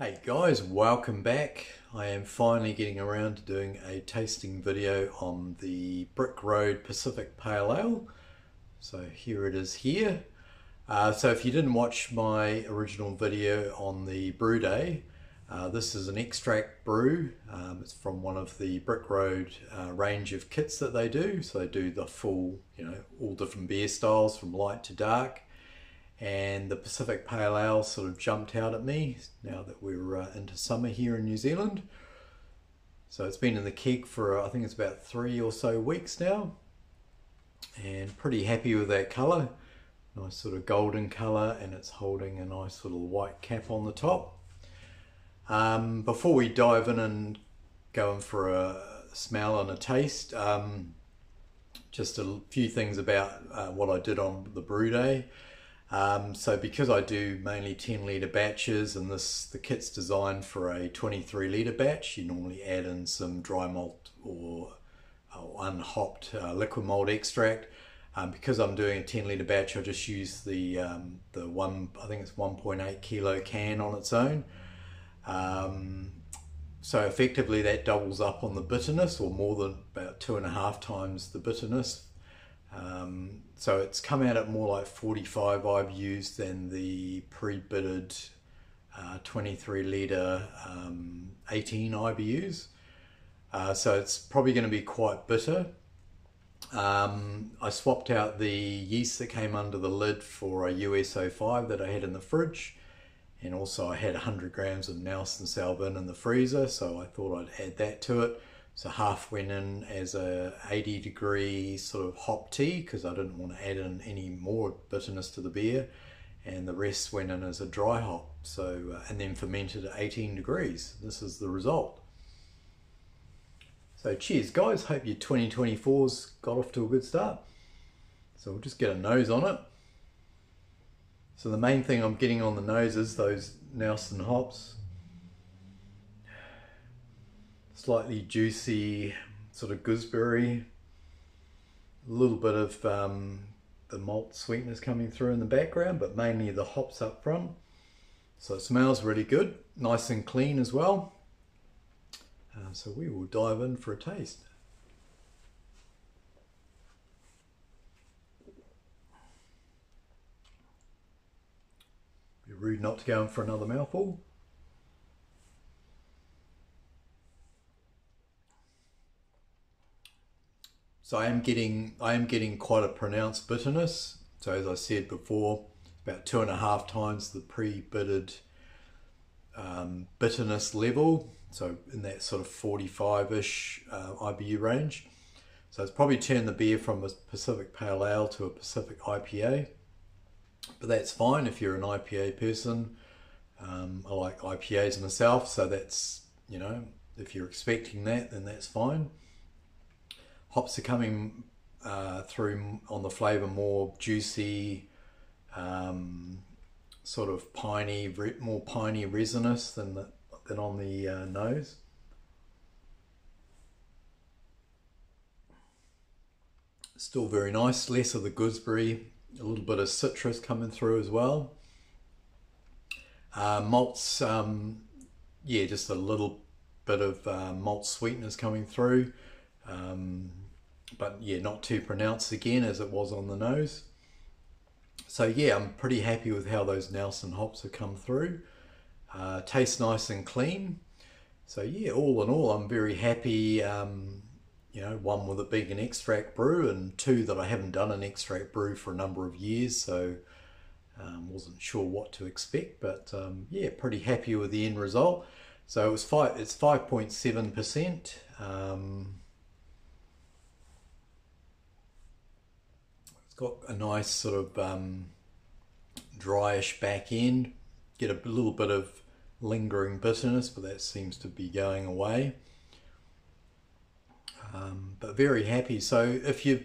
Hey guys, welcome back. I am finally getting around to doing a tasting video on the Brick Road Pacific Pale Ale. So here it is here. So if you didn't watch my original video on the brew day, this is an extract brew. It's from one of the Brick Road range of kits that they do. So they do the full, all different beer styles from light to dark. And the Pacific Pale Ale sort of jumped out at me now that we're into summer here in New Zealand. So it's been in the keg for I think it's about 3 or so weeks now, and pretty happy with that colour. Nice sort of golden colour, and it's holding a nice little white cap on the top. Before we dive in and go in for a smell and a taste, just a few things about what I did on the brew day. So because I do mainly 10 litre batches, and the kit's designed for a 23 litre batch, you normally add in some dry malt or unhopped liquid malt extract. Because I'm doing a 10 litre batch, I just use the I think it's 1.8 kilo can on its own. So effectively that doubles up on the bitterness, or more than about 2.5 times the bitterness. So it's come out at more like 45 IBUs than the pre-bitted 23 litre 18 IBUs. So it's probably going to be quite bitter. I swapped out the yeast that came under the lid for a US-05 that I had in the fridge, and also I had 100 grams of Nelson Sauvin in the freezer, so I thought I'd add that to it. So half went in as a 80-degree sort of hop tea because I didn't want to add in any more bitterness to the beer, and the rest went in as a dry hop. So and then fermented at 18 degrees. This is the result. So cheers guys, hope your 2024's got off to a good start. So we'll just get a nose on it. So the main thing I'm getting on the nose is those Nelson hops. Slightly juicy sort of gooseberry, a little bit of the malt sweetness coming through in the background, but mainly the hops up front. So it smells really good, nice and clean as well. So we will dive in for a taste. Be rude not to go in for another mouthful. So I am getting quite a pronounced bitterness. So as I said before, about 2.5 times the pre-bitted bitterness level. So in that sort of 45-ish IBU range. So it's probably turned the beer from a Pacific Pale Ale to a Pacific IPA. But that's fine if you're an IPA person. I like IPAs myself, so that's, if you're expecting that, then that's fine. Hops are coming through on the flavour more juicy, sort of piney, more piney resinous than on the nose. Still very nice, less of the gooseberry, a little bit of citrus coming through as well. Malts, yeah, just a little bit of malt sweetness coming through. But yeah, not too pronounced again as it was on the nose. So yeah, I'm pretty happy with how those Nelson hops have come through. Tastes nice and clean. So yeah, all in all, I'm very happy. One, with it being an extract brew, and two, that I haven't done an extract brew for a number of years, so wasn't sure what to expect. But yeah, pretty happy with the end result. So it's 5.7%. Got a nice sort of dryish back end. Get a little bit of lingering bitterness, but that seems to be going away. But very happy. So if you're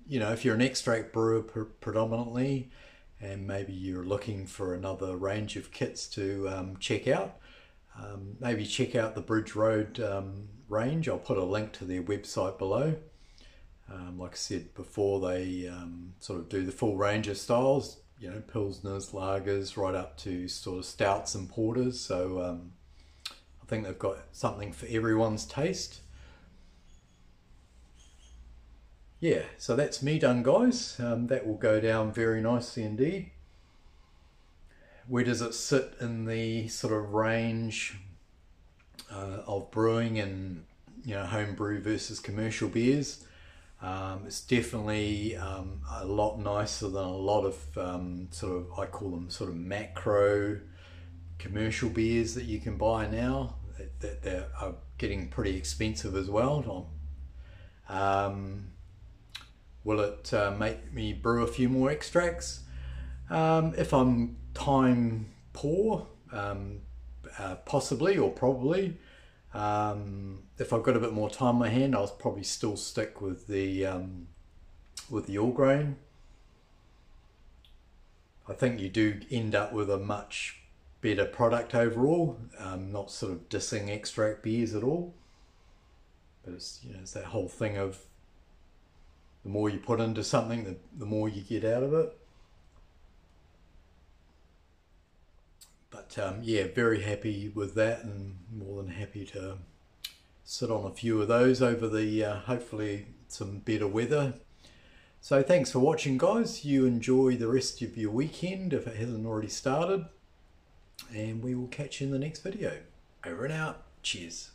an extract brewer predominantly, and maybe you're looking for another range of kits to check out, maybe check out the Bridge Road range. I'll put a link to their website below. Like I said before, they sort of do the full range of styles, pilsners, lagers, right up to sort of stouts and porters. So think they've got something for everyone's taste. Yeah, so that's me done, guys. That will go down very nicely indeed. Where does it sit in the sort of range of brewing and, you know, home brew versus commercial beers? It's definitely a lot nicer than a lot of sort of, I call them sort of macro commercial beers that you can buy now. That are getting pretty expensive as well. Will it make me brew a few more extracts? If I'm time poor, possibly or probably. If I've got a bit more time on my hand, I'll probably still stick with the all grain. I think you do end up with a much better product overall. Not sort of dissing extract beers at all, but it's, you know, it's that whole thing of the more you put into something, the more you get out of it. But yeah, very happy with that, and more than happy to sit on a few of those over the hopefully some better weather. So thanks for watching, guys. You enjoy the rest of your weekend if it hasn't already started, and we will catch you in the next video. Over and out. Cheers.